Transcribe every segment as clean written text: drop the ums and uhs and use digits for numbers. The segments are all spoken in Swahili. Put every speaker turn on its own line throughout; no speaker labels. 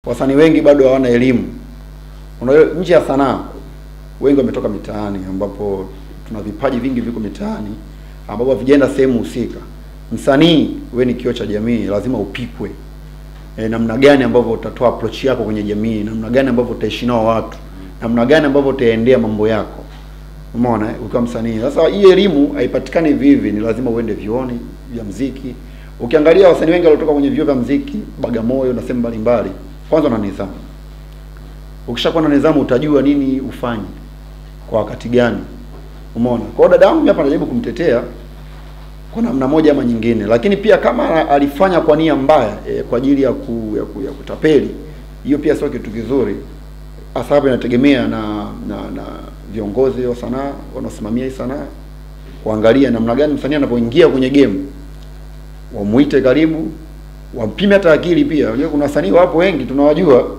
wasanii wengi bado hawana elimu. Unajua nje ya sanaa wengi wametoka mitaani, ambapo tuna vipaji vingi viko mitaani ambapo vijana sehemu husika. Msanii wewe ni kioo cha jamii, lazima upikwe. Namna gani ambavyo utatoa approach yako kwenye jamii, namna gani ambavyo utaishi nao watu, namna gani ambavyo utaendea mambo yako. Umeona ukiwa msanii. Sasa hii elimu haipatikani hivi, ni lazima uende vioni vya muziki. Ukiangalia wasanii wengi waliotoka kwenye vyuo vya muziki Bagamoyo na sehemu mbalimbali, kwanza na nidhamu. Ukishakuwa na nidhamu utajua nini ufanye kwa wakati gani. Umeona? Kwa hiyo dada yangu hapa anajaribu kumtetea kwa namna moja ama nyingine, lakini pia kama alifanya kwa nia mbaya kwa ajili ya kutapeli, hiyo pia sio kitu kizuri. Sababu inategemea na viongozi wa sanaa wanaosimamia hii sanaa kuangalia namna gani msanii anapoingia kwenye game, wamuite karibu, wampime hata akili pia. Unajua kuna wasanii wapo wengi tunawajua,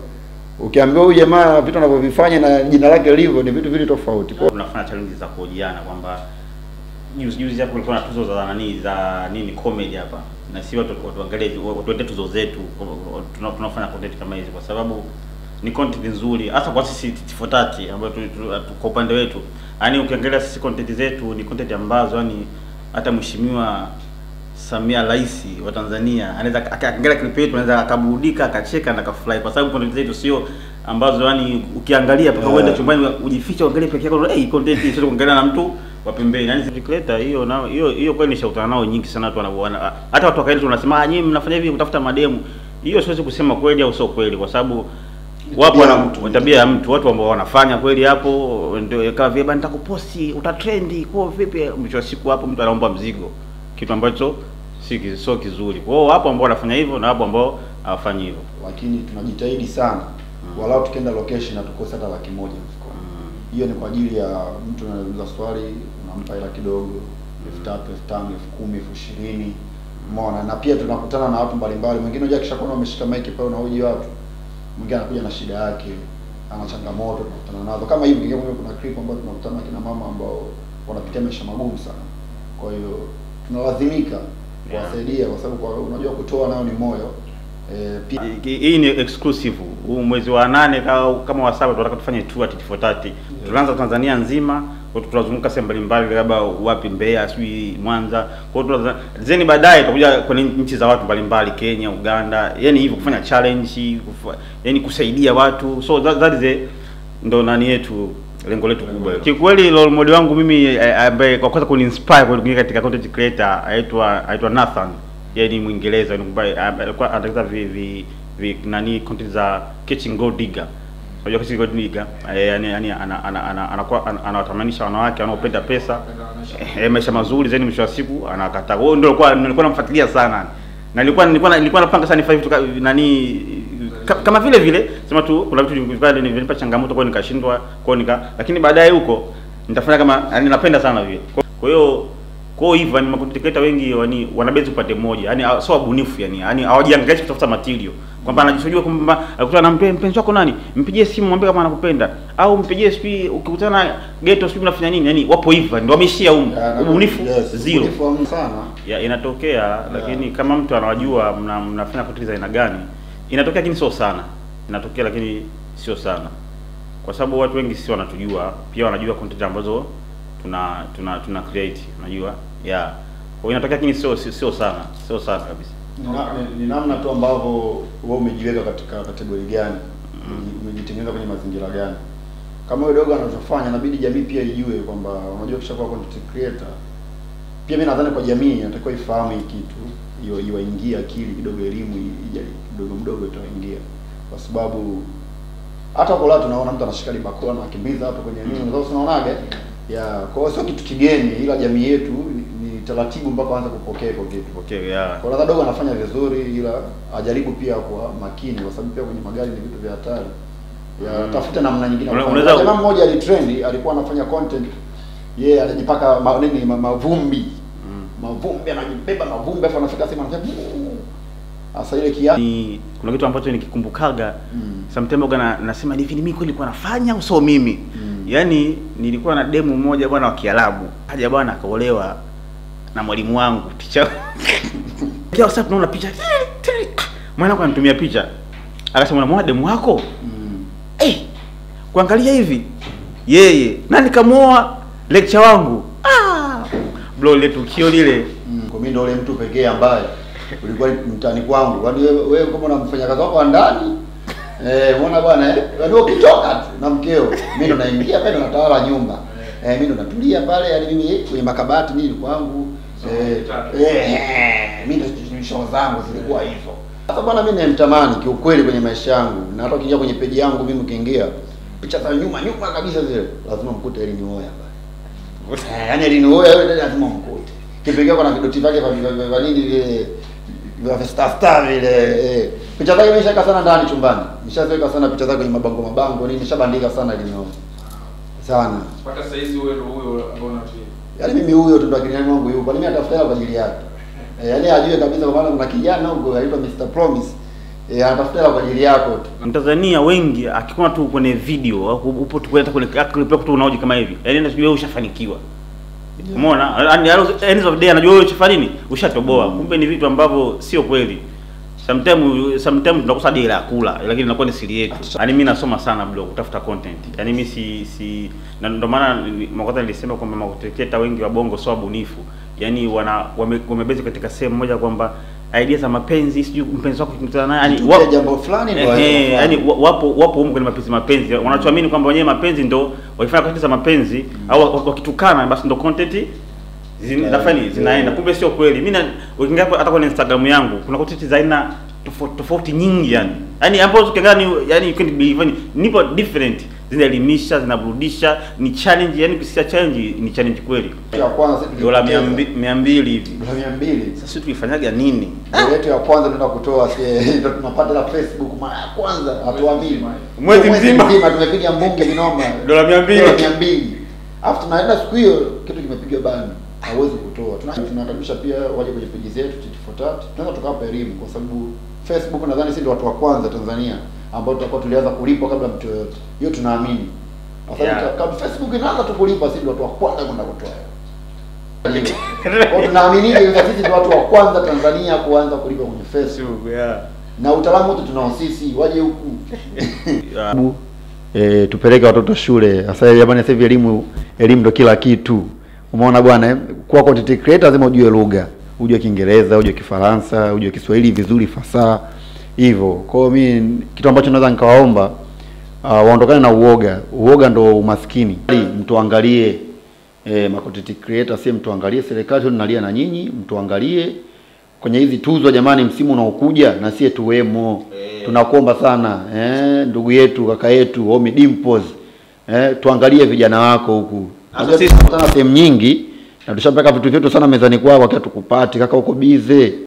ukiambiwa huyu jamaa vitu anavyovifanya na jina lake lilivyo ni vitu vile tofauti.
Kwa tunafanya challenge za kuhojiana kwamba juzi hapo kulikuwa na tuzo za nini comedy hapa, na si watu angalie watu tuzo zetu, tunafanya content kama hizi kwa sababu ni content nzuri hasa kwa sisi Tifotati ambayo kwa upande wetu. Yaani ukiangalia sisi content zetu ni content ambazo yani hata mheshimiwa Samia Rais wa Tanzania anaweza akaangalia clip yetu, anaweza akaburudika, akacheka na akafurahi kwa sababu content zetu sio ambazo yani ukiangalia mpaka uende chumbani ujifiche uangalie peke yako, content sio kuangalia na mtu wa pembeni. Yani creator hiyo na hiyo kweli nishautana nao nyingi sana watu wanaona. Hata watu wakaenda tunasema nyinyi mnafanya hivi kutafuta mademu. Hiyo siwezi kusema kweli au sio kweli kwa sababu wapo na tabia ya mtu, watu ambao wanafanya kweli hapo ndio kama vile nitakuposti utatrendi kwa vipi, mwisho wa siku hapo mtu anaomba mzigo, kitu ambacho sio kizuri. Kwa hiyo hapo ambao wanafanya hivyo na hapo ambao hawafanyi hivyo.
Lakini tunajitahidi sana walau tukienda location na tukose hata 100,000 mfukoni. Hiyo ni kwa ajili ya mtu anauliza swali unampa hela kidogo 3,000, 5,000, 10,000, 20,000. Umeona? Na pia tunakutana na watu mbalimbali. Mwingine unajua kishakuwa ameshika mic pale unahoji watu, mwingine anakuja na shida yake, ana changamoto tunakutana nazo. Kama hivi kuna clip ambayo tunakutana na kina mama ambao wanapitia maisha magumu sana. Kwa hiyo tunalazimika kuwasaidia kwa sababu unajua kutoa nao ni moyo.
Hii ni exclusive. Huu mwezi wa 8 kama wa 7 tunataka tufanye tour at Tifotati. Tunaanza Tanzania nzima, kwa tutazunguka sehemu mbalimbali labda wapi Mbeya, sijui Mwanza. Kwa hiyo zeni baadaye tutakuja kwenye nchi za watu mbalimbali, Kenya, Uganda. Yaani hivyo kufanya challenge, yaani kusaidia watu. So that is ndo nani yetu, lengo letu kubwa. Kikweli role model wangu mimi ambaye kwa kwanza kuninspire kuingia katika content creator aitwa Nathan. Yeye ni Mwingereza, alikuwa anatangaza nani content za Catching Gold Digger. Unajua Catching Gold Digger, yani anakuwa anawatamanisha wanawake wanaopenda pesa, maisha mazuri zaidi, mwisho wa siku anakataa. Wao ndio nilikuwa namfuatilia sana. Na nilikuwa napanga sana nifanye vitu nani kama vile sema tu kuna vitu vilinipa changamoto kwa nikashindwa lakini baadaye huko nitafanya kama yani napenda sana vile. Kwa hiyo hivyo ni macontent creator wengi wanabezi upande mmoja, yani sio wabunifu, yani hawajiangalia kutafuta material kwamba anajisojua kwamba akutana na mpenzi wako nani mpigie simu mwambie kama anakupenda, au mpigie spi ukikutana ghetto spi unafanya nini, yani wapo hivyo ndio wameishia huko. Ubunifu zero sana inatokea, lakini kama mtu anawajua mnafanya content za aina gani inatokea, lakini sio sana. Inatokea lakini sio sana kwa sababu watu wengi sio wanatujua, pia wanajua content ambazo tuna create, unajua kwa inatokea lakini sio sana kabisa.
Ni namna tu ambavyo wewe umejiweka katika kategori gani, umejitengeneza kwenye mazingira gani. Kama wewe dogo anachofanya inabidi jamii pia ijue kwamba unajua kisha kwa content creator. Pia mimi nadhani kwa jamii inatakiwa ifahamu hiki kitu, hiyo ingie akili kidogo, elimu ije kidogo itaingia, kwa sababu hata kwa leo tunaona mtu anashika bakora na akimbiza hapo kwenye nini, unaweza unaonaga kwa hiyo sio kitu kigeni, ila jamii yetu ni taratibu mpaka aanze kupokea kwa kitu. Kwa hiyo dogo anafanya vizuri, ila ajaribu pia kwa makini kwa sababu pia kwenye magari ni vitu vya hatari. Tafuta namna nyingine. Jamaa mmoja alitrend, alikuwa anafanya content, yeye anajipaka mavumbi. Mavumbi, anajibeba mavumbi afa anafika sema anafanya asa ile
kiasi. Kuna kitu ambacho nikikumbukaga sometimes nasema hivi mimi kweli nilikuwa nafanya au sio mimi. Yaani nilikuwa na demu mmoja bwana wa Kiarabu. Haja bwana akaolewa na mwalimu wangu picha. Kwa sababu tunaona picha. Mwanangu anatumia picha. Akasema unamwona demu wako? Kuangalia hivi yeye nani kamuoa lecture wangu. Bro, ile tukio lile
kwa mimi ndio yule mtu pekee ambaye ulikuwa mtani kwangu. Kwani wewe kama unamfanya kazi wako ndani unaona bwana ndio ukitoka tu na mkeo mimi ndo naingia pale ndo natawala nyumba. Mimi ndo natulia pale, yani mimi kwenye makabati nini kwangu. Mimi ndo show zangu zilikuwa hivyo. Sasa bwana mimi nimtamani kiukweli kwenye maisha yangu. Na hata ukija kwenye page yangu mimi ukiingia picha za nyuma kabisa zile lazima mkute Elini Oya pale. Yaani Elini Oya yule lazima mkute. Kipekee kuna vidoti vyake vya nini vile vya star vile. Picha zake nimeshaka sana ndani chumbani. Nishaweka sana picha zake kwenye mabango nini, nishabandika sana Elini Oya. Sana.
Mpaka sasa hizi wewe ndio huyo ambao unatia.
Yaani mimi huyo tu ndo akiniani wangu yupo. Mimi natafuta kwa ajili yake. Yaani ajue kabisa kwa maana kuna kijana huko anaitwa Mr Promise. Anatafuta kwa ajili yako tu.
Mtanzania wengi akikuwa tu kwenye video upo tu hata kwenye clip tu unaoje kama hivi. Yaani ndio wewe ushafanikiwa. Umeona? End of day anajua wewe uchafanya nini? Ushatoboa. Kumbe ni vitu ambavyo sio kweli. Sometimes tunakosa dira ya kula, lakini inakuwa ni siri yetu. Yaani mimi nasoma sana bro kutafuta content. Yaani mimi si na ndio maana mwaka nilisema kwamba makoteketa wengi wa bongo sio wabunifu. Yaani wamebezi katika sehemu moja kwamba idea za mapenzi, sijui mpenzi wako ukikutana naye, yani
wapo jambo fulani ndio
yani wapo huko kwenye mapenzi. Wanachoamini kwamba wenyewe mapenzi ndio wakifanya content za mapenzi au wakitukana basi ndio content zinaenda. Kumbe sio kweli. Mimi ukiingia hata kwenye Instagram yangu kuna content za aina tofauti nyingi yani. Yaani ambapo ukiangalia yani you can't believe nipo different. Zinaelimisha, zinaburudisha, ni challenge, yani kisia challenge ni challenge kweli.
Ya kwanza sisi
dola 200 hivi.
Dola 200.
Sasa sisi tulifanyaga nini?
Yetu ya kwanza tunaenda kutoa ndio tunapata la Facebook mara ya kwanza hatuamini.
Mwezi mzima
tumepiga mbunge vinoma.
Dola 200.
Alafu tunaenda siku hiyo kitu kimepiga bani. Hawezi kutoa. Tunakaribisha pia waje kwenye page zetu Titi4Tat. Tunaweza tukawapa elimu kwa sababu Facebook nadhani sisi ndio watu wa kwanza Tanzania ambao tutakuwa tulianza kulipa kabla mtu yote. Hiyo tunaamini. Kabla Facebook inaanza tu kulipa sisi ndio watu wa kwanza kwenda kutoa. Kwa tunaamini kwamba sisi ndio watu wa kwanza Tanzania kuanza kulipa kwenye Facebook. Na utaalamu wote tunao sisi, waje huku. Tupeleke watoto shule. Sasa jamani, sasa hivi elimu ndio kila kitu. Umeona bwana, kwa content creator lazima ujue lugha. Ujue Kiingereza, ujue Kifaransa, ujue Kiswahili vizuri fasaha. Hivyo. Kwa hiyo mimi kitu ambacho naweza nikawaomba waondokane na uoga. Uoga ndo umaskini. Mtuangalie content creator, si mtuangalie serikali tunalia na nyinyi, mtuangalie kwenye hizi tuzo jamani, msimu unaokuja na sie tuwemo. Tunakuomba sana ndugu yetu, kaka yetu Ommy Dimpoz, tuangalie vijana wako huku. Sisi tunakutana sehemu nyingi na tushapeka vitu vyetu sana mezani kwao, wakiwa tukupati kaka uko bize.